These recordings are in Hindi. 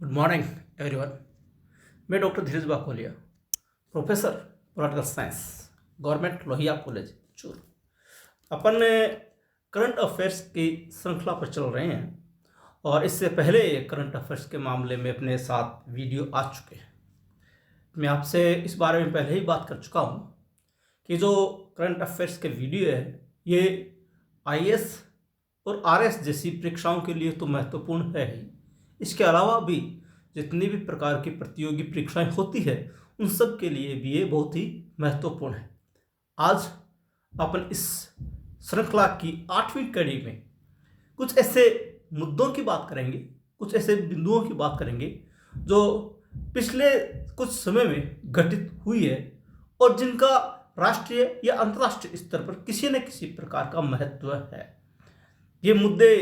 Good morning everyone. मैं doctor Dheeraj Bakolia, professor political science, government Lohia college Churu. अपन करंट अफेयर्स की श्रृंखला पर चल रहे हैं और इससे पहले करंट अफेयर्स के मामले में अपने साथ वीडियो आ चुके हैं। मैं आपसे इस बारे में पहले ही बात कर चुका हूँ कि जो करंट अफेयर्स के वीडियो है ये आईएएस और आरएस जैसी परीक्षाओं के लिए तो महत्वपूर्ण है ही, इसके अलावा भी जितनी भी प्रकार की प्रतियोगी परीक्षाएं होती है उन सब के लिए भी ये बहुत ही महत्वपूर्ण है। आज अपन इस श्रृंखला की 8वीं कड़ी में कुछ ऐसे मुद्दों की बात करेंगे, कुछ ऐसे बिंदुओं की बात करेंगे जो पिछले कुछ समय में घटित हुई है और जिनका राष्ट्रीय या अंतर्राष्ट्रीय स्तर पर किसी न किसी प्रकार का महत्व है। ये मुद्दे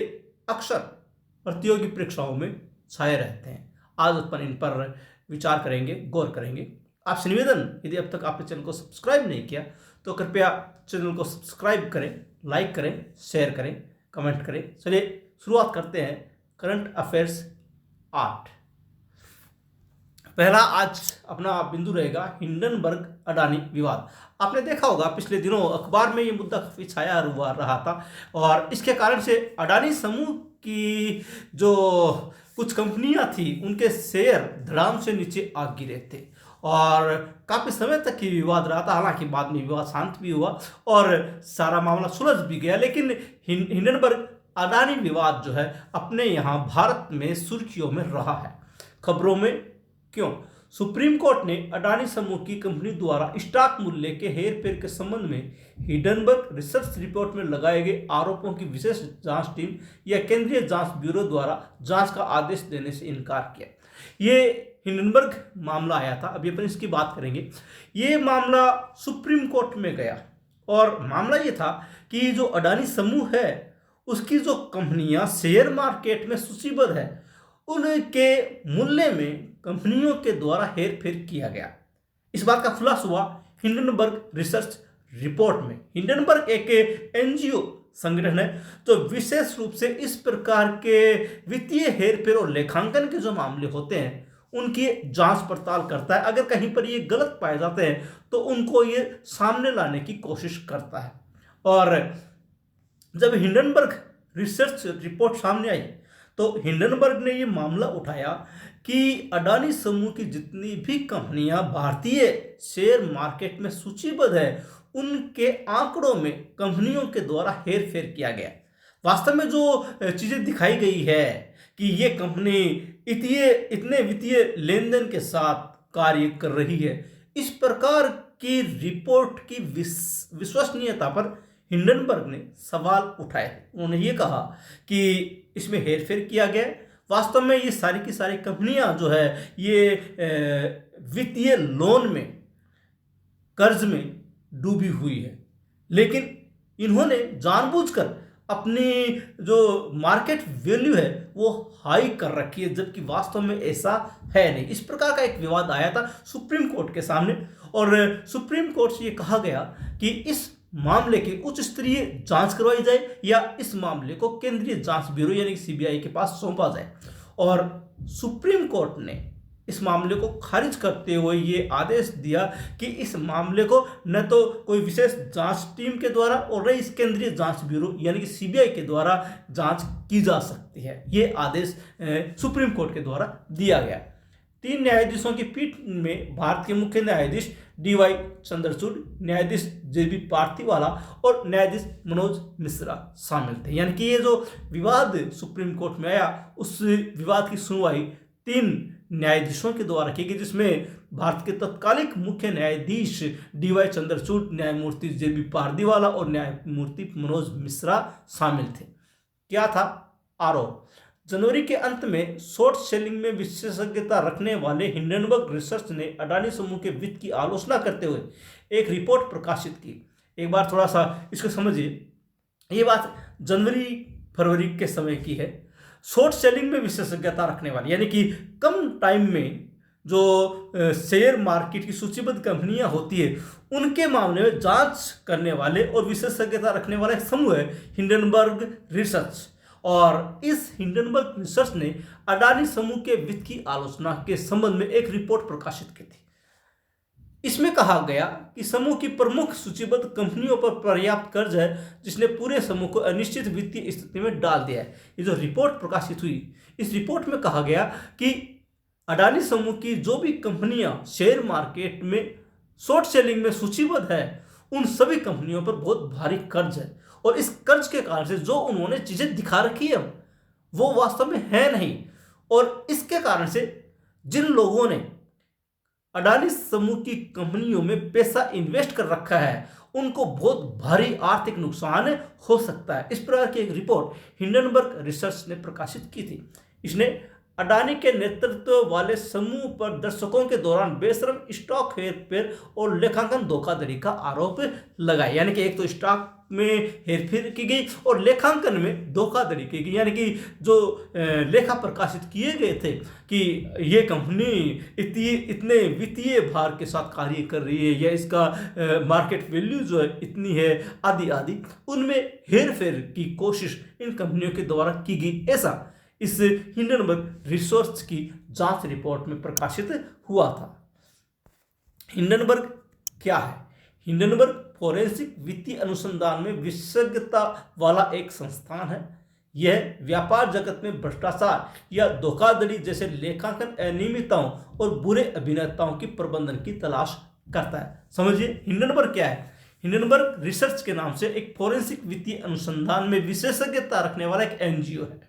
अक्सर प्रतियोगी परीक्षाओं में छाए रहते हैं। आज अपन इन पर विचार करेंगे, गौर करेंगे। आपसे निवेदन, यदि अब तक आपने चैनल को सब्सक्राइब नहीं किया तो कृपया चैनल को सब्सक्राइब करें, लाइक करें, शेयर करें, कमेंट करें। चलिए शुरुआत करते हैं। Current affairs 8। पहला आज अपना बिंदु रहेगा हिंडनबर्ग अडानी विवाद। आपने देखा होगा पिछले दिनों अखबार में ये मुद्दा काफी छाया हुआ रहा था और इसके कारण से अडानी समूह की जो कुछ कंपनियां थी उनके शेयर धड़ाम से नीचे आ गिरे थे और काफी समय तक ये विवाद रहा था। हालांकि बाद में विवाद शांत भी हुआ और सारा मामला सुलझ भी गया, लेकिन हिंडनबर्ग अडानी विवाद जो है अपने यहाँ भारत में सुर्खियों में रहा है। खबरों में क्यों? सुप्रीम कोर्ट ने अडानी समूह की कंपनी द्वारा स्टॉक मूल्य के हेरफेर के संबंध में हिंडनबर्ग रिसर्च रिपोर्ट में लगाए गए आरोपों की विशेष जांच टीम या केंद्रीय जांच ब्यूरो द्वारा जांच का आदेश देने से इनकार किया। ये हिंडनबर्ग मामला आया था, अभी अपन इसकी बात करेंगे। ये मामला सुप्रीम कोर्ट में गया और मामला ये था कि जो अडानी समूह है उसकी जो कंपनियां शेयर मार्केट में सूचीबद्ध है उनके मूल्य में कंपनियों के द्वारा हेरफेर किया गया। इस बात का खुलासा हुआ हिंडनबर्ग रिसर्च रिपोर्ट में। हिंडनबर्ग एक एनजीओ संगठन है जो विशेष रूप से इस प्रकार के वित्तीय हेरफेर और लेखांकन के जो मामले होते हैं उनकी जांच पड़ताल करता है। अगर कहीं पर ये गलत पाए जाते हैं तो उनको ये सामने लाने की कोशिश करता है। और जब हिंडनबर्ग रिसर्च रिपोर्ट सामने आई तो हिंडनबर्ग ने ये मामला उठाया कि अडानी समूह की जितनी भी कंपनियां भारतीय शेयर मार्केट में सूचीबद्ध है उनके आंकड़ों में कंपनियों के द्वारा हेरफेर किया गया। वास्तव में जो चीजें दिखाई गई है कि ये कंपनी इतने वित्तीय लेन देन के साथ कार्य कर रही है, इस प्रकार की रिपोर्ट की विश्वसनीयता पर हिंडनबर्ग ने सवाल उठाए। उन्होंने ये कहा कि इसमें हेरफेर किया गया। वास्तव में ये सारी की सारी कंपनियां जो है ये वित्तीय लोन में, कर्ज में डूबी हुई है, लेकिन इन्होंने जानबूझकर अपनी जो मार्केट वैल्यू है वो हाई कर रखी है, जबकि वास्तव में ऐसा है नहीं। इस प्रकार का एक विवाद आया था सुप्रीम कोर्ट के सामने और सुप्रीम कोर्ट से ये कहा गया कि इस मामले की उच्च स्तरीय जांच करवाई जाए या इस मामले को केंद्रीय जांच ब्यूरो यानी सीबीआई के पास सौंपा जाए। और सुप्रीम कोर्ट ने इस मामले को खारिज करते हुए ये आदेश दिया कि इस मामले को न तो कोई विशेष जांच टीम के द्वारा और न इस केंद्रीय जांच ब्यूरो यानी कि सीबीआई के द्वारा जांच की जा सकती है। ये आदेश सुप्रीम कोर्ट के द्वारा दिया गया। 3 न्यायाधीशों की पीठ में भारत के मुख्य न्यायाधीश डीवाई चंद्रचूड़, न्यायाधीश जेबी पार्थिवाला और न्यायाधीश मनोज मिश्रा शामिल थे। यानी कि ये जो विवाद सुप्रीम कोर्ट में आया उस विवाद की सुनवाई 3 न्यायाधीशों के द्वारा की गई, जिसमें भारत के तत्कालिक मुख्य न्यायाधीश डीवाई चंद्रचूड़, न्यायमूर्ति जेबी पार्थिवाला और न्यायमूर्ति मनोज मिश्रा शामिल थे। क्या था आरोप? जनवरी के अंत में शॉर्ट सेलिंग में विशेषज्ञता रखने वाले हिंडनबर्ग रिसर्च ने अडानी समूह के वित्त की आलोचना करते हुए एक रिपोर्ट प्रकाशित की। एक बार थोड़ा सा इसको समझिए। ये बात जनवरी फरवरी के समय की है। शॉर्ट सेलिंग में विशेषज्ञता रखने वाली यानी कि कम टाइम में जो शेयर मार्केट की सूचीबद्ध कंपनियां होती है उनके मामले में जांच करने वाले और विशेषज्ञता रखने वाले समूह है हिंडनबर्ग रिसर्च। और इस हिंडनबर्ग रिसर्च ने अडानी समूह के वित्त की आलोचना के संबंध में एक रिपोर्ट प्रकाशित की थी। इसमें कहा गया कि समूह की प्रमुख सूचीबद्ध कंपनियों पर पर्याप्त कर्ज है, जिसने पूरे समूह को अनिश्चित वित्तीय स्थिति में डाल दिया है। ये जो रिपोर्ट प्रकाशित हुई, इस रिपोर्ट में कहा गया कि अडानी समूह की जो भी कंपनियां शेयर मार्केट में शॉर्ट सेलिंग में सूचीबद्ध है, उन सभी कंपनियों पर बहुत भारी कर्ज है, और इस कर्ज के कारण से जो उन्होंने चीजें दिखा रखी है वो वास्तव में है नहीं, और इसके कारण से जिन लोगों ने अडानी समूह की कंपनियों में पैसा इन्वेस्ट कर रखा है, उनको बहुत भारी आर्थिक नुकसान हो सकता है। इस प्रकार की एक रिपोर्ट हिंडनबर्ग रिसर्च ने प्रकाशित की थी। इसने अडानी के नेतृत्व वाले समूह पर दर्शकों के दौरान बेशरम स्टॉक हेरफेर और लेखांकन धोखाधड़ी का आरोप लगाया। यानी कि एक तो स्टॉक में हेरफेर की गई और लेखांकन में धोखाधड़ी की गई। यानी कि जो लेखा प्रकाशित किए गए थे कि ये कंपनी इतने वित्तीय भार के साथ कार्य कर रही है, या इसका मार्केट वैल्यू जो है इतनी है, आदि आदि, उनमें हेरफेर की कोशिश इन कंपनियों के द्वारा की गई, ऐसा इस हिंडनबर्ग रिसर्च की जांच रिपोर्ट में प्रकाशित हुआ था। हिंडनबर्ग क्या है? हिंडनबर्ग फोरेंसिक वित्तीय अनुसंधान में विशेषज्ञता वाला एक संस्थान है। यह व्यापार जगत में भ्रष्टाचार या धोखाधड़ी जैसे लेखांकन अनियमितताओं और बुरे अभिनेताओं की प्रबंधन की तलाश करता है। समझिए हिंडनबर्ग क्या है। हिंडनबर्ग रिसर्च के नाम से एक फोरेंसिक वित्तीय अनुसंधान में विशेषज्ञता रखने वाला एक एनजीओ है,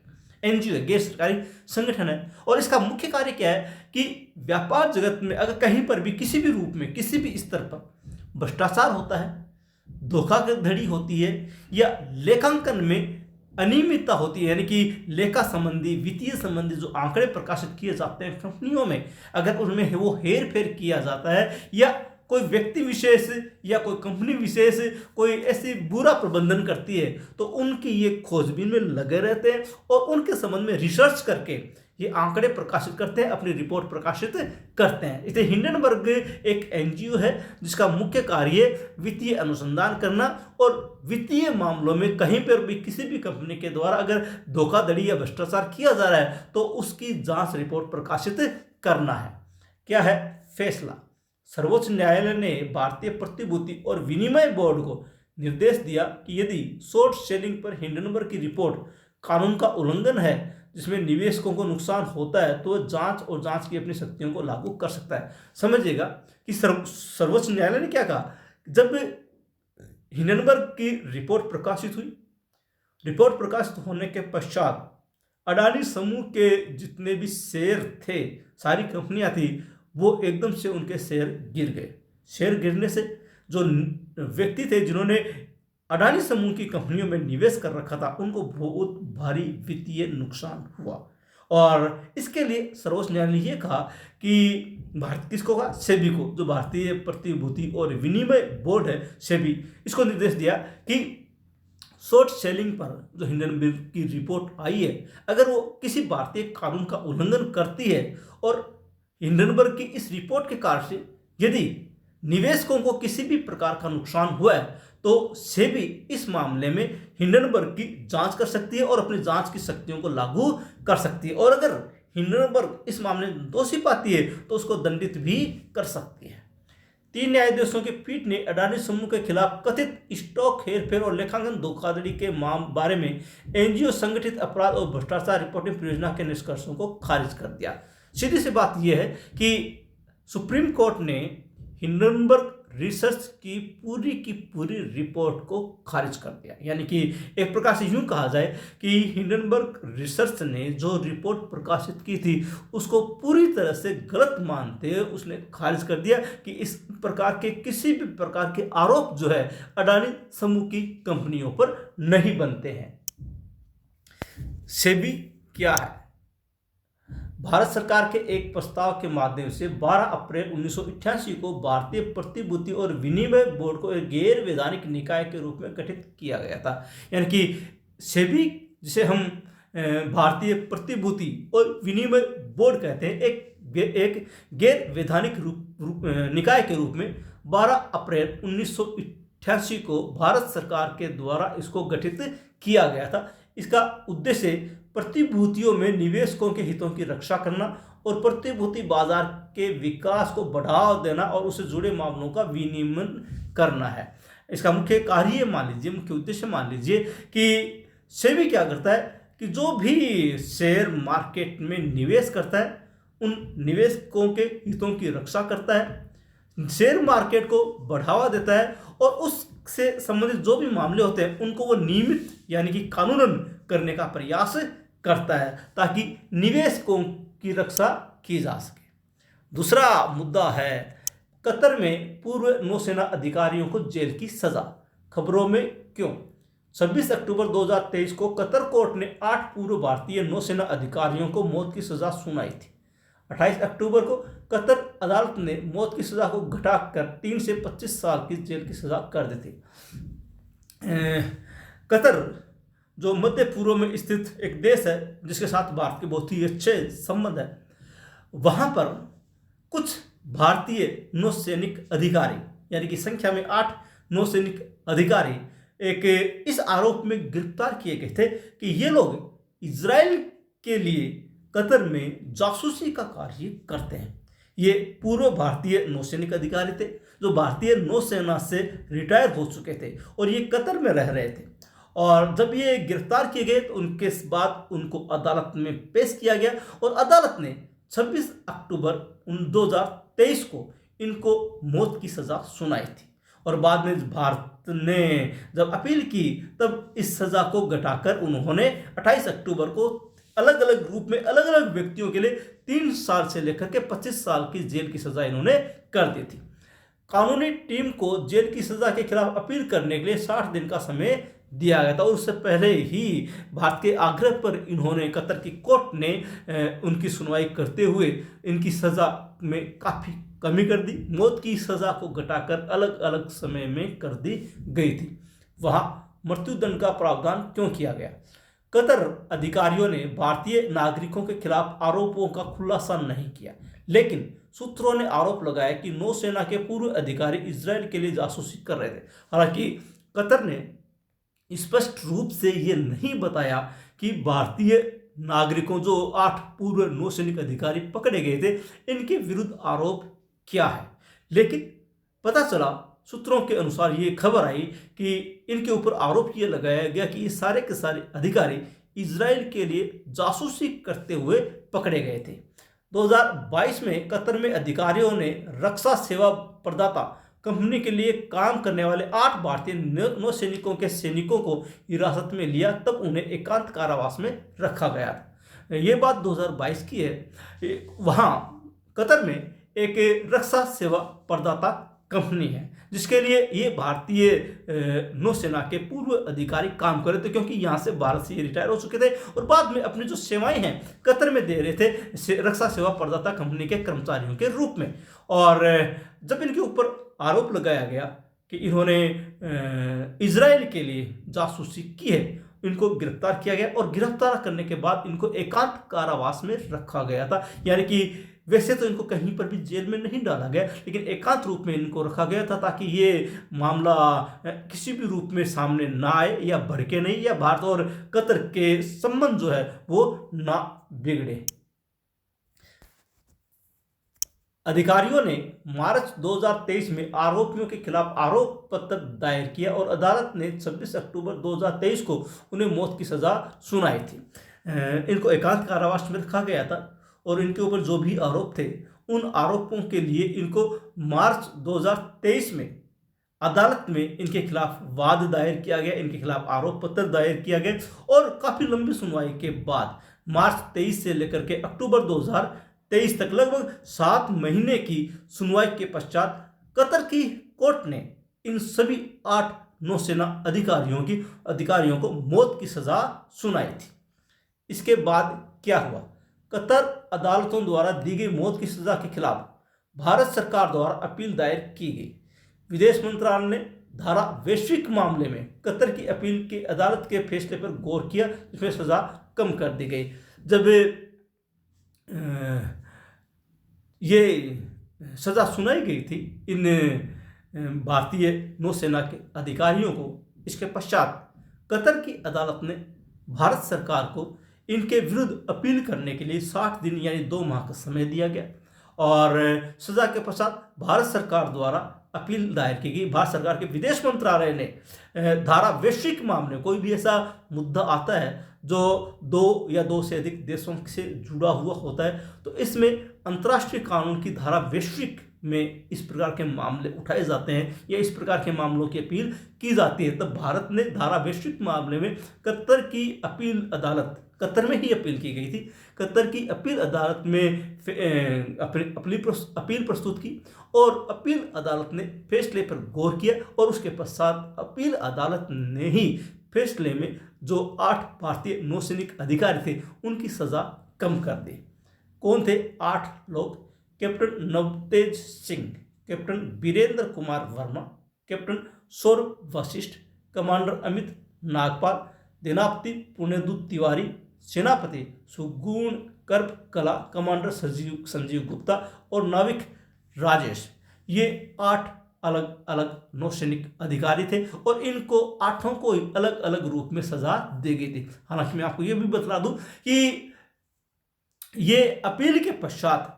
गैर सरकारी संगठन है। और इसका मुख्य कार्य क्या है कि व्यापार जगत में अगर कहीं पर भी किसी भी रूप में किसी भी स्तर पर भ्रष्टाचार होता है, धोखाधड़ी होती है, या लेखांकन में अनियमितता होती है, यानी कि लेखा संबंधी वित्तीय संबंधी जो आंकड़े प्रकाशित किए जाते हैं कंपनियों में, अगर उनमें वो हेर फेर किया जाता है, या कोई व्यक्ति विशेष या कोई कंपनी विशेष कोई ऐसी बुरा प्रबंधन करती है, तो उनकी ये खोजबीन में लगे रहते हैं और उनके संबंध में रिसर्च करके ये आंकड़े प्रकाशित करते हैं, अपनी रिपोर्ट प्रकाशित करते हैं। इसलिए हिंडनबर्ग एक एनजीओ है जिसका मुख्य कार्य वित्तीय अनुसंधान करना और वित्तीय मामलों में कहीं पर भी किसी भी कंपनी के द्वारा अगर धोखाधड़ी या भ्रष्टाचार किया जा रहा है तो उसकी जांच रिपोर्ट प्रकाशित करना है। क्या है फैसला? सर्वोच्च न्यायालय ने भारतीय प्रतिभूति और विनिमय बोर्ड को निर्देश दिया कि यदि शॉर्ट सेलिंग पर हिंडनबर्ग की रिपोर्ट कानून का उल्लंघन है जिसमें निवेशकों को नुकसान होता है, तो जांच की अपनी शक्तियों को लागू कर सकता है। समझिएगा कि सर्वोच्च न्यायालय ने क्या कहा। जब हिंडनबर्ग की रिपोर्ट प्रकाशित हुई, रिपोर्ट प्रकाशित होने के पश्चात अडानी समूह के जितने भी शेयर थे, सारी कंपनियां थी, वो एकदम से उनके शेयर गिर गए। शेयर गिरने से जो व्यक्ति थे जिन्होंने अडानी समूह की कंपनियों में निवेश कर रखा था, उनको बहुत भारी वित्तीय नुकसान हुआ। और इसके लिए सर्वोच्च न्यायालय ने यह कहा कि किसको कहा? सेबी को, जो भारतीय प्रतिभूति और विनिमय बोर्ड है, सेबी, इसको निर्देश दिया कि शॉर्ट सेलिंग पर जो हिंडनबर्ग की रिपोर्ट आई है, अगर वो किसी भारतीय कानून का उल्लंघन करती है और हिंडनबर्ग की इस रिपोर्ट के कारण से यदि निवेशकों को किसी भी प्रकार का नुकसान हुआ है, तो सेबी इस मामले में हिंडनबर्ग की जांच कर सकती है और अपनी जांच की शक्तियों को लागू कर सकती है। और अगर हिंडनबर्ग इस मामले में दोषी पाती है तो उसको दंडित भी कर सकती है। 3 न्यायाधीशों की पीठ ने अडानी समूह के खिलाफ कथित स्टॉक हेरफेर और लेखांकन धोखाधड़ी के बारे में एनजीओ संगठित अपराध और भ्रष्टाचार रिपोर्टिंग परियोजना के निष्कर्षों को खारिज कर दिया। सीधी सी बात यह है कि सुप्रीम कोर्ट ने हिंडनबर्ग रिसर्च की पूरी रिपोर्ट को खारिज कर दिया। यानी कि एक प्रकार से यूं कहा जाए कि हिंडनबर्ग रिसर्च ने जो रिपोर्ट प्रकाशित की थी उसको पूरी तरह से गलत मानते हुए उसने खारिज कर दिया कि इस प्रकार के किसी भी प्रकार के आरोप जो है अडानी समूह की कंपनियों पर नहीं बनते हैं। सेबी क्या है? भारत सरकार के एक प्रस्ताव के माध्यम से 12 अप्रैल 1988 को भारतीय प्रतिभूति और विनिमय बोर्ड को एक गैर वैधानिक निकाय के रूप में गठित किया गया था। यानी कि सेबी, जिसे हम भारतीय प्रतिभूति और विनिमय बोर्ड कहते हैं, एक गैर वैधानिक निकाय के रूप में 12 अप्रैल 1988 को भारत सरकार के द्वारा इसको गठित किया गया था। इसका उद्देश्य प्रतिभूतियों में निवेशकों के हितों की रक्षा करना और प्रतिभूति बाजार के विकास को बढ़ावा देना और उससे जुड़े मामलों का विनियमन करना है। इसका मुख्य कार्य मान लीजिए, मुख्य उद्देश्य मान लीजिए कि सेबी क्या करता है कि जो भी शेयर मार्केट में निवेश करता है उन निवेशकों के हितों की रक्षा करता है, शेयर मार्केट को बढ़ावा देता है और उससे संबंधित जो भी मामले होते हैं उनको वो नियमित यानी कि कानूनन करने का प्रयास करता है ताकि निवेशकों की रक्षा की जा सके। दूसरा मुद्दा है कतर में पूर्व नौसेना अधिकारियों को जेल की सजा। खबरों में क्यों? 26 अक्टूबर 2023 को कतर कोर्ट ने 8 पूर्व भारतीय नौसेना अधिकारियों को मौत की सजा सुनाई थी। 28 अक्टूबर को कतर अदालत ने मौत की सजा को घटाकर 3 से 25 साल की जेल की सजा कर दी थी। कतर जो मध्य पूर्व में स्थित एक देश है जिसके साथ भारत के बहुत ही अच्छे संबंध है, वहां पर कुछ भारतीय नौसैनिक अधिकारी यानी कि संख्या में 8 नौसैनिक अधिकारी एक इस आरोप में गिरफ्तार किए गए थे कि ये लोग इजराइल के लिए कतर में जासूसी का कार्य करते हैं। ये पूर्व भारतीय नौसैनिक अधिकारी थे जो भारतीय नौसेना से रिटायर हो चुके थे और ये कतर में रह रहे थे। और जब ये गिरफ्तार किए गए तो उनके बाद उनको अदालत में पेश किया गया और अदालत ने 26 अक्टूबर 2023 को इनको मौत की सजा सुनाई थी। और बाद में भारत ने जब अपील की तब इस सजा को घटाकर उन्होंने 28 अक्टूबर को अलग अलग रूप में अलग अलग व्यक्तियों के लिए 3 साल से लेकर के 25 साल की जेल की सजा इन्होंने कर दी थी। कानूनी टीम को जेल की सजा के खिलाफ अपील करने के लिए 60 दिन का समय दिया गया था और उससे पहले ही भारत के आग्रह पर इन्होंने कतर की कोर्ट ने उनकी सुनवाई करते हुए इनकी सजा में काफ़ी कमी कर दी। मौत की सजा को घटाकर अलग अलग समय में कर दी गई थी। वहाँ मृत्युदंड का प्रावधान क्यों किया गया? कतर अधिकारियों ने भारतीय नागरिकों के खिलाफ आरोपों का खुलासा नहीं किया, लेकिन सूत्रों ने आरोप लगाया कि नौसेना के पूर्व अधिकारी इजराइल के लिए जासूसी कर रहे थे। हालांकि कतर ने स्पष्ट रूप से ये नहीं बताया कि भारतीय नागरिकों जो 8 पूर्व नौसैनिक अधिकारी पकड़े गए थे इनके विरुद्ध आरोप क्या है, लेकिन पता चला सूत्रों के अनुसार ये खबर आई कि इनके ऊपर आरोप ये लगाया गया कि ये सारे के सारे अधिकारी इजराइल के लिए जासूसी करते हुए पकड़े गए थे। 2022 में कतर में अधिकारियों ने रक्षा सेवा प्रदाता कंपनी के लिए काम करने वाले 8 भारतीय नौसैनिकों के सैनिकों को हिरासत में लिया, तब उन्हें एकांत कारावास में रखा गया। ये बात 2022 की है। वहाँ कतर में एक रक्षा सेवा प्रदाता कंपनी है जिसके लिए ये भारतीय नौसेना के पूर्व अधिकारी काम कर रहे थे, क्योंकि यहाँ से भारत से ये रिटायर हो चुके थे और बाद में अपनी जो सेवाएं हैं कतर में दे रहे थे रक्षा सेवा प्रदाता कंपनी के कर्मचारियों के रूप में। और जब इनके ऊपर आरोप लगाया गया कि इन्होंने इजराइल के लिए जासूसी की है, इनको गिरफ्तार किया गया और गिरफ्तार करने के बाद इनको एकांत कारावास में रखा गया था। यानी कि वैसे तो इनको कहीं पर भी जेल में नहीं डाला गया, लेकिन एकांत रूप में इनको रखा गया था ताकि ये मामला किसी भी रूप में सामने ना आए या भड़के नहीं, या भारत और कतर के संबंध जो है वो ना बिगड़े। अधिकारियों ने मार्च 2023 में आरोपियों के खिलाफ आरोप पत्र दायर किया और अदालत ने 26 अक्टूबर 2023 को उन्हें मौत की सजा सुनाई थी। इनको एकांत कारावास में रखा गया था और इनके ऊपर जो भी आरोप थे उन आरोपों के लिए इनको मार्च 2023 में अदालत में इनके खिलाफ वाद दायर किया गया, इनके खिलाफ आरोप पत्र दायर किया गया और काफ़ी लंबी सुनवाई के बाद मार्च 23 से लेकर के अक्टूबर 2023 तक लगभग 7 महीने की सुनवाई के पश्चात कतर की कोर्ट ने इन सभी 8 नौसेना अधिकारियों को मौत की सजा सुनाई थी। इसके बाद क्या हुआ? कतर अदालतों द्वारा दी गई मौत की सजा के खिलाफ भारत सरकार द्वारा अपील दायर की गई। विदेश मंत्रालय ने धारा वैश्विक मामले में कतर की अपील के अदालत के फैसले पर गौर किया, जिसमें सजा कम कर दी गई। जब ये सजा सुनाई गई थी इन भारतीय नौसेना के अधिकारियों को, इसके पश्चात कतर की अदालत ने भारत सरकार को इनके विरुद्ध अपील करने के लिए 60 दिन यानी 2 माह का समय दिया गया और सजा के पश्चात भारत सरकार द्वारा अपील दायर की गई। भारत सरकार के विदेश मंत्रालय ने धारा वैश्विक मामले, कोई भी ऐसा मुद्दा आता है जो 2 या 2 से अधिक देशों से जुड़ा हुआ होता है, तो इसमें अंतर्राष्ट्रीय कानून की धारा वैश्विक में इस प्रकार के मामले उठाए जाते हैं या इस प्रकार के मामलों की अपील की जाती है। तब भारत ने धारा वैश्विक मामले में कतर की अपील अदालत, कतर में ही अपील की गई थी, कतर की अपील अदालत में अपील प्रस्तुत की और अपील अदालत ने फैसले पर गौर किया और उसके पश्चात अपील अदालत ने ही फैसले में जो 8 भारतीय नौसैनिक अधिकारी थे उनकी सजा कम कर दी। कौन थे 8 लोग? Captain Navtej Singh, captain Virendra Kumar Verma, captain Saurabh Vashisht, commander Amit Nagpal, सेनापति पुण्यदूत तिवारी, सेनापति सुगुण कर्प कला, कमांडर संजीव गुप्ता और नाविक राजेश। ये 8 अलग अलग नौसैनिक अधिकारी थे और इनको 8 को अलग अलग रूप में सजा दी गई थी। हालांकि मैं आपको ये भी बता दूं कि ये अपील के पश्चात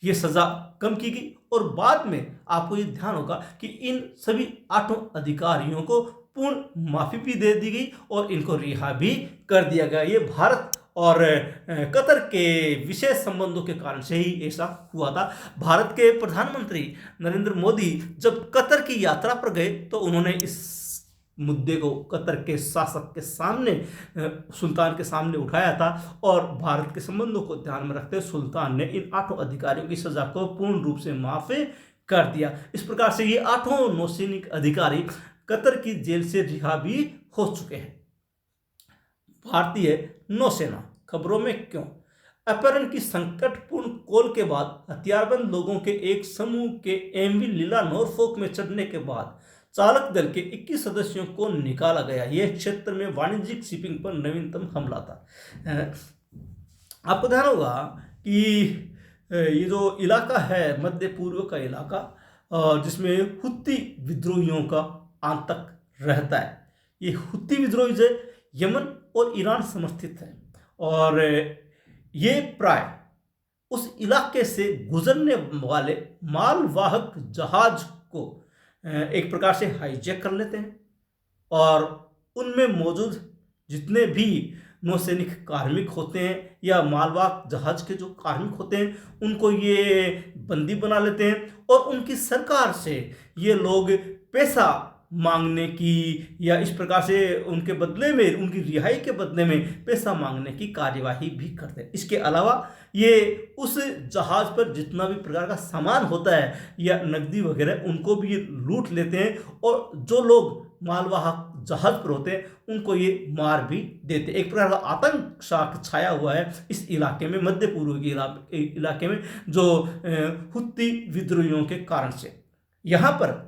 ये सजा कम की गई और बाद में आपको ये ध्यान होगा कि इन सभी 8 अधिकारियों को पूर्ण माफी भी दे दी गई और इनको रिहा भी कर दिया गया। ये भारत और कतर के विशेष संबंधों के कारण से ही ऐसा हुआ था। भारत के प्रधानमंत्री नरेंद्र मोदी जब कतर की यात्रा पर गए तो उन्होंने इस मुद्दे को कतर के शासक के सामने, सुल्तान के सामने उठाया था और भारत के संबंधों को ध्यान में रखते हुए सुल्तान ने इन 8 अधिकारियों की सजा को पूर्ण रूप से माफ कर दिया। इस प्रकार से ये 8 नौसैनिक अधिकारी कतर की जेल से रिहा भी हो चुके हैं। भारतीय नौसेना खबरों में क्यों? अपहरण की संकटपूर्ण कॉल के बाद हथियारबंद लोगों के एक समूह के एमवी लीला नॉरफॉक में चढ़ने के बाद चालक दल के 21 सदस्यों को निकाला गया। यह क्षेत्र में वाणिज्यिक शिपिंग पर नवीनतम हमला था। आपको ध्यान होगा कि ये जो इलाका है मध्य पूर्व का इलाका, जिसमें हुत्ती विद्रोहियों का आतंक रहता है। ये हुत्ती विद्रोही जो यमन और ईरान समर्थित है और ये प्राय उस इलाके से गुजरने वाले मालवाहक जहाज को एक प्रकार से हाईजैक कर लेते हैं और उनमें मौजूद जितने भी नौसैनिक कार्मिक होते हैं या मालवाहक जहाज के जो कार्मिक होते हैं उनको ये बंदी बना लेते हैं और उनकी सरकार से ये लोग पैसा मांगने की या इस प्रकार से उनके बदले में, उनकी रिहाई के बदले में पैसा मांगने की कार्यवाही भी करते हैं। इसके अलावा ये उस जहाज पर जितना भी प्रकार का सामान होता है या नकदी वगैरह उनको भी ये लूट लेते हैं और जो लोग मालवाहक जहाज पर होते हैं उनको ये मार भी देते हैं। एक प्रकार का आतंक शाख छाया हुआ है इस इलाके में, मध्य पूर्व के इलाके में, जो हुत्ती विद्रोहियों के कारण से। यहाँ पर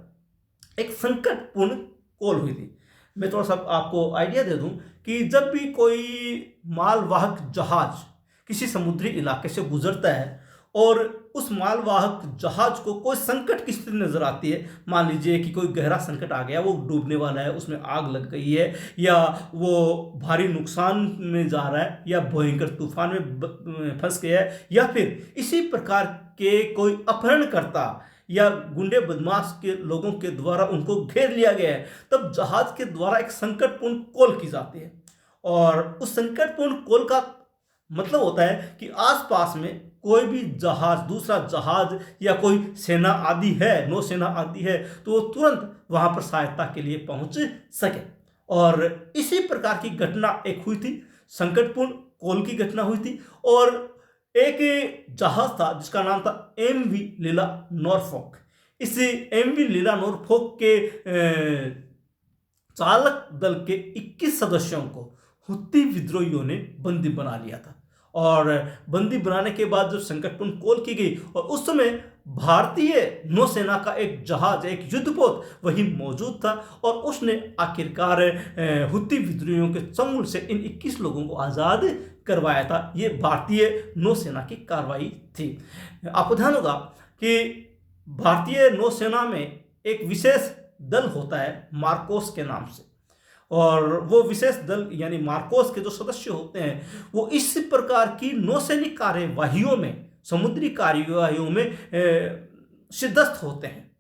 एक संकटपूर्ण कॉल हुई थी। मैं थोड़ा सा आपको आइडिया दे दूं कि जब भी कोई मालवाहक जहाज किसी समुद्री इलाके से गुजरता है और उस मालवाहक जहाज को कोई संकट की स्थिति नजर आती है, मान लीजिए कि कोई गहरा संकट आ गया, वो डूबने वाला है, उसमें आग लग गई है या वो भारी नुकसान में जा रहा है या भयंकर तूफान में फंस गया है या फिर इसी प्रकार के कोई अपहरणकर्ता या गुंडे बदमाश के लोगों के द्वारा उनको घेर लिया गया है, तब जहाज के द्वारा एक संकटपूर्ण कॉल की जाती है। और उस संकटपूर्ण कॉल का मतलब होता है कि आसपास में कोई भी जहाज, दूसरा जहाज या कोई सेना आदि है, नौसेना आदि है, तो वो तुरंत वहां पर सहायता के लिए पहुंच सके। और इसी प्रकार की घटना एक हुई थी, संकटपूर्ण कॉल की घटना हुई थी। और एक जहाज था जिसका नाम था एमवी लीला नॉरफॉक। इस एमवी लीला नॉरफॉक के चालक दल के 21 सदस्यों को हुत्ती विद्रोहियों ने बंदी बना लिया था और बंदी बनाने के बाद जो संकटपूर्ण कॉल की गई और उस समय भारतीय नौसेना का एक जहाज, एक युद्धपोत वही मौजूद था और उसने आखिरकार हुत्ती विद्रोहियों के चंगुल से इन 21 लोगों को आज़ाद करवाया था। ये भारतीय नौसेना की कार्रवाई थी। आपको ध्यान होगा कि भारतीय नौसेना में एक विशेष दल होता है मार्कोस के नाम से, और वो विशेष दल यानी मार्कोस के जो सदस्य होते हैं वो इस प्रकार की नौसैनिक कार्यवाहियों में, समुद्री कार्यवाहियों में सिद्धस्त होते हैं,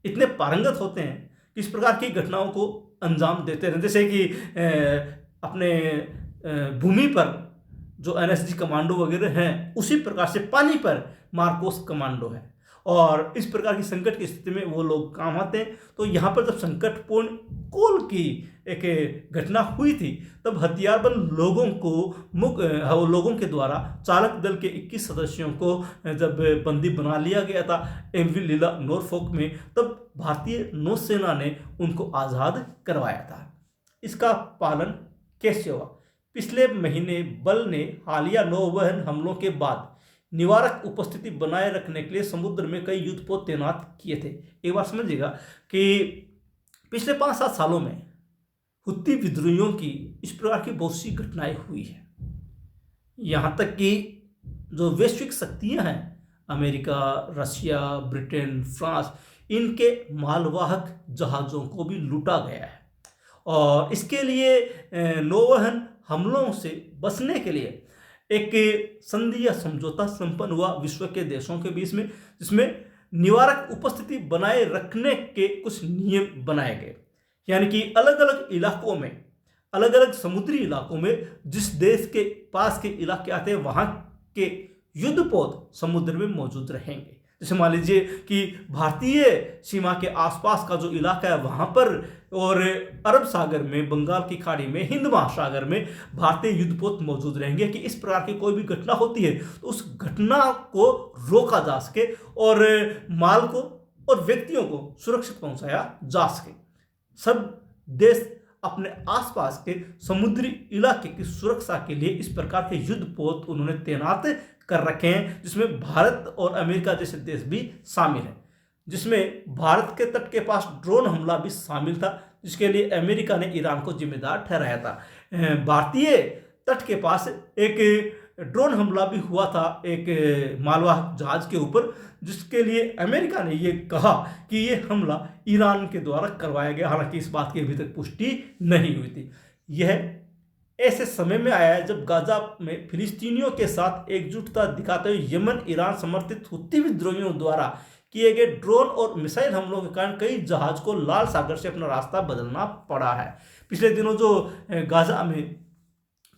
इतने पारंगत होते हैं कि इस प्रकार की घटनाओं को अंजाम देते हैं। जैसे कि अपने भूमि पर जो एनएसजी कमांडो वगैरह हैं, उसी प्रकार से पानी पर मार्कोस कमांडो है, और इस प्रकार की संकट की स्थिति में वो लोग काम आते हैं। तो यहाँ पर जब संकटपूर्ण कोल की एक घटना हुई थी, तब हथियारबंद लोगों के द्वारा चालक दल के 21 सदस्यों को जब बंदी बना लिया गया था एमवी लीला नॉरफॉक में, तब भारतीय नौसेना ने उनको आज़ाद करवाया था। इसका पालन कैसे हुआ? पिछले महीने बल ने हालिया नौवहन हमलों के बाद निवारक उपस्थिति बनाए रखने के लिए समुद्र में कई युद्धपोत तैनात किए थे। एक बार समझिएगा कि पिछले 5-7 सालों में हुत्ती विद्रोहियों की इस प्रकार की बहुत सी घटनाएं हुई है। यहाँ तक कि जो वैश्विक शक्तियाँ हैं, अमेरिका, रशिया, ब्रिटेन, फ्रांस, इनके मालवाहक जहाज़ों को भी लूटा गया है। और इसके लिए नौवहन हमलों से बचने के लिए एक संधि या समझौता संपन्न हुआ विश्व के देशों के बीच में, जिसमें निवारक उपस्थिति बनाए रखने के कुछ नियम बनाए गए। यानी कि अलग अलग इलाकों में, अलग अलग समुद्री इलाकों में जिस देश के पास के इलाके आते हैं, वहाँ के युद्धपोत समुद्र में मौजूद रहेंगे। जैसे मान लीजिए कि भारतीय सीमा के आसपास का जो इलाका है वहाँ पर, और अरब सागर में, बंगाल की खाड़ी में, हिंद महासागर में भारतीय युद्धपोत मौजूद रहेंगे कि इस प्रकार की कोई भी घटना होती है तो उस घटना को रोका जा सके और माल को और व्यक्तियों को सुरक्षित पहुंचाया जा सके। सब देश अपने आसपास के समुद्री इलाके की सुरक्षा के लिए इस प्रकार के युद्धपोत उन्होंने तैनात कर रखे हैं, जिसमें भारत और अमेरिका जैसे देश भी शामिल हैं, जिसमें भारत के तट के पास ड्रोन हमला भी शामिल था, जिसके लिए अमेरिका ने ईरान को जिम्मेदार ठहराया था। भारतीय तट के पास एक ड्रोन हमला भी हुआ था एक मालवाहक जहाज के ऊपर, जिसके लिए अमेरिका ने ये कहा कि ये हमला ईरान के द्वारा करवाया गया। हालांकि इस बात की अभी तक पुष्टि नहीं हुई थी। यह ऐसे समय में आया है जब गाजा में फिलिस्तीनियों के साथ एकजुटता दिखाते हुए यमन ईरान समर्थित हुत्ती विद्रोहियों द्वारा किए गए ड्रोन और मिसाइल हमलों के कारण कई जहाज को लाल सागर से अपना रास्ता बदलना पड़ा है। पिछले दिनों जो गाजा में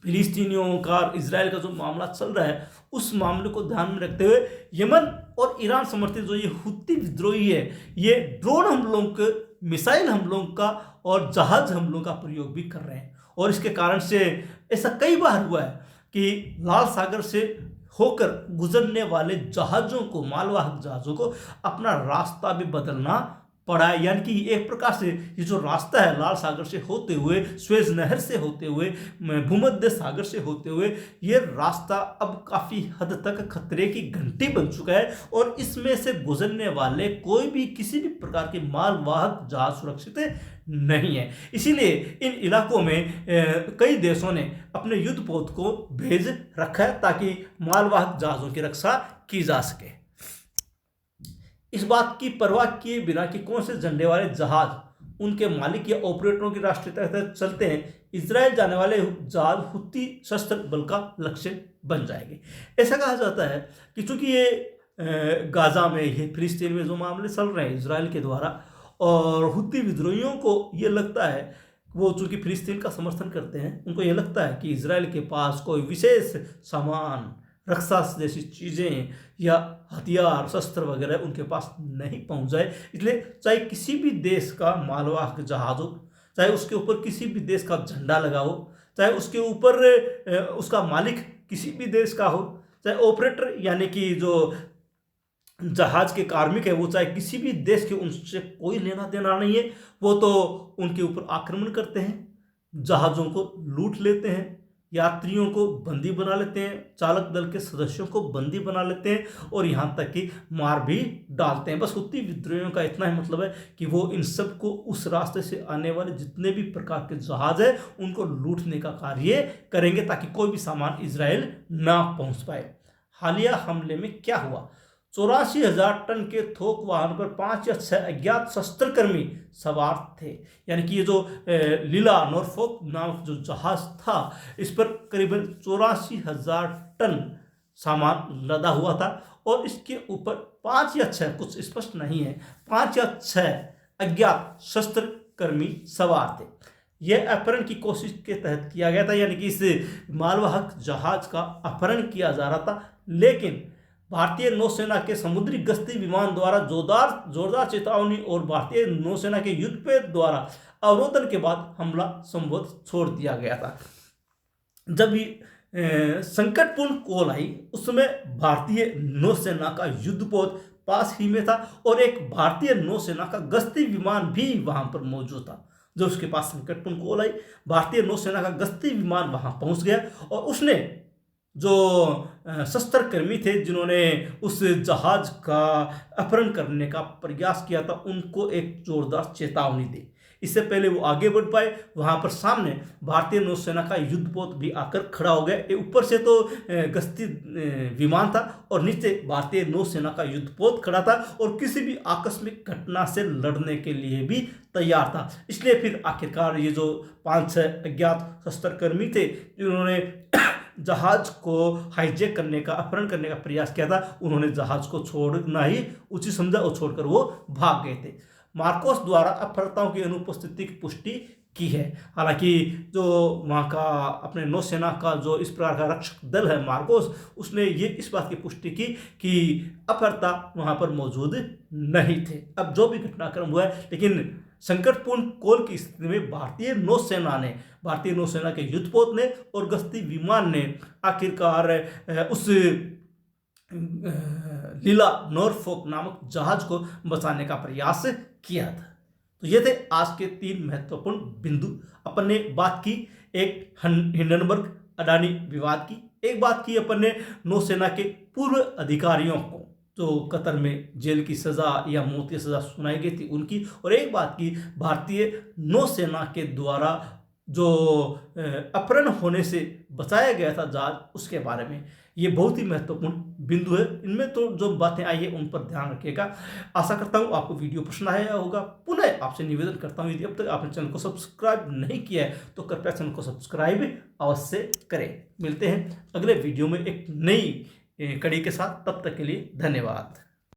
फिलिस्तीनियों का इजराइल का जो मामला चल रहा है, उस मामले को ध्यान में रखते हुए यमन और ईरान समर्थित जो ये हुत्ती विद्रोही है, ये ड्रोन हमलों के, मिसाइल हमलों का और जहाज हमलों का प्रयोग भी कर रहे हैं। और इसके कारण से ऐसा कई बार हुआ है कि लाल सागर से होकर गुजरने वाले जहाज़ों को, मालवाहक जहाज़ों को अपना रास्ता भी बदलना पड़ा है। यानी कि एक प्रकार से ये जो रास्ता है लाल सागर से होते हुए, स्वेज नहर से होते हुए, भूमध्य सागर से होते हुए, ये रास्ता अब काफ़ी हद तक खतरे की घंटी बन चुका है और इसमें से गुजरने वाले कोई भी किसी भी प्रकार के मालवाहक जहाज सुरक्षित नहीं है। इसीलिए इन इलाकों में कई देशों ने अपने युद्धपोत को भेज रखा है ताकि मालवाहक जहाज़ों की रक्षा की जा सके। इस बात की परवाह किए बिना कि कौन से झंडे वाले जहाज उनके मालिक या ऑपरेटरों की राष्ट्रीयता के तहत चलते हैं, इजराइल जाने वाले जहाज हुत्ती सशस्त्र बल का लक्ष्य बन जाएंगे। ऐसा कहा जाता है कि चूंकि ये गाजा में, ये फिलिस्तीन में जो मामले चल रहे हैं इजराइल के द्वारा, और हुत्ती विद्रोहियों को ये लगता है, वो चूंकि फिलिस्तीन का समर्थन करते हैं, उनको ये लगता है कि इजराइल के पास कोई विशेष सामान, रक्षा जैसी चीज़ें या हथियार, शस्त्र वगैरह उनके पास नहीं पहुंच जाए। इसलिए चाहे किसी भी देश का मालवाहक जहाज हो, चाहे उसके ऊपर किसी भी देश का झंडा लगा हो, चाहे उसके ऊपर उसका मालिक किसी भी देश का हो, चाहे ऑपरेटर यानी कि जो जहाज के कार्मिक है वो चाहे किसी भी देश के, उनसे कोई लेना देना नहीं है। वो तो उनके ऊपर आक्रमण करते हैं, जहाज़ों को लूट लेते हैं, यात्रियों को बंदी बना लेते हैं, चालक दल के सदस्यों को बंदी बना लेते हैं और यहाँ तक कि मार भी डालते हैं। बस हुत्ती विद्रोहियों का इतना ही मतलब है कि वो इन सब को, उस रास्ते से आने वाले जितने भी प्रकार के जहाज हैं, उनको लूटने का कार्य करेंगे ताकि कोई भी सामान इजराइल ना पहुँच पाए। हालिया हमले में क्या हुआ? 84,000 टन के थोक वाहन पर 5 या 6 अज्ञात शस्त्रकर्मी सवार थे। यानी कि ये जो लीला नॉरफॉक नामक जो जहाज था, इस पर करीबन 84,000 टन सामान लदा हुआ था और इसके ऊपर 5 या 6, कुछ स्पष्ट नहीं है, 5 या 6 अज्ञात शस्त्रकर्मी सवार थे। यह अपहरण की कोशिश के तहत किया गया था, यानी कि इस मालवाहक जहाज का अपहरण किया जा रहा था, लेकिन भारतीय नौसेना के समुद्री गश्ती विमान द्वारा जोरदार चेतावनी और भारतीय नौसेना के युद्धपोत द्वारा अवरोधन के बाद हमला संभवतः छोड़ दिया गया था। जब ये संकटपूर्ण कॉल आई, उसमें भारतीय नौसेना का युद्धपोत पास ही में था और एक भारतीय नौसेना का गश्ती विमान भी वहां पर मौजूद था। जब उसके पास संकटपूर्ण कॉल आई, भारतीय नौसेना का गश्ती विमान वहां पहुंच गया और उसने जो शस्त्रकर्मी थे जिन्होंने उस जहाज का अपहरण करने का प्रयास किया था, उनको एक जोरदार चेतावनी दी। इससे पहले वो आगे बढ़ पाए, वहां पर सामने भारतीय नौसेना का युद्धपोत भी आकर खड़ा हो गया। ये ऊपर से तो गश्ती विमान था और नीचे भारतीय नौसेना का युद्धपोत खड़ा था और किसी भी आकस्मिक घटना से लड़ने के लिए भी तैयार था। इसलिए फिर आखिरकार ये जो 5-6 अज्ञात शस्त्रकर्मी थे जिन्होंने जहाज को हाईजैक करने का, अपहरण करने का प्रयास किया था, उन्होंने जहाज को छोड़ना ही उचित समझा और छोड़कर वो भाग गए थे। मार्कोस द्वारा अपहर्ताओं की अनुपस्थिति की पुष्टि की है। हालांकि जो वहाँ का अपने नौसेना का जो इस प्रकार का रक्षक दल है मार्कोस, उसने ये इस बात की पुष्टि की कि अपहर्ता वहाँ पर मौजूद नहीं थे। अब जो भी घटनाक्रम हुआ है, लेकिन संकटपूर्ण कॉल की स्थिति में भारतीय नौसेना के युद्धपोत ने और गश्ती विमान ने आखिरकार उस लीला नॉरफॉक नामक जहाज को बचाने का प्रयास किया था। तो ये थे आज के 3 महत्वपूर्ण बिंदु। अपन ने बात की एक हिंडनबर्ग अडानी विवाद की, एक बात की अपन ने नौसेना के पूर्व अधिकारियों को जो कतर में जेल की सजा या मौत की सजा सुनाई गई थी उनकी, और एक बात की भारतीय नौसेना के द्वारा जो अपहरण होने से बचाया गया था जहाज, उसके बारे में। ये बहुत ही महत्वपूर्ण बिंदु है। इनमें तो जो बातें आई है उन पर ध्यान रखिएगा। आशा करता हूँ आपको वीडियो पसंद आया होगा। पुनः आपसे निवेदन करता हूँ, यदि अब तक आपने चैनल को सब्सक्राइब नहीं किया है तो कृपया चैनल को सब्सक्राइब अवश्य करें। मिलते हैं अगले वीडियो में एक नई कड़ी के साथ, तब तक के लिए धन्यवाद।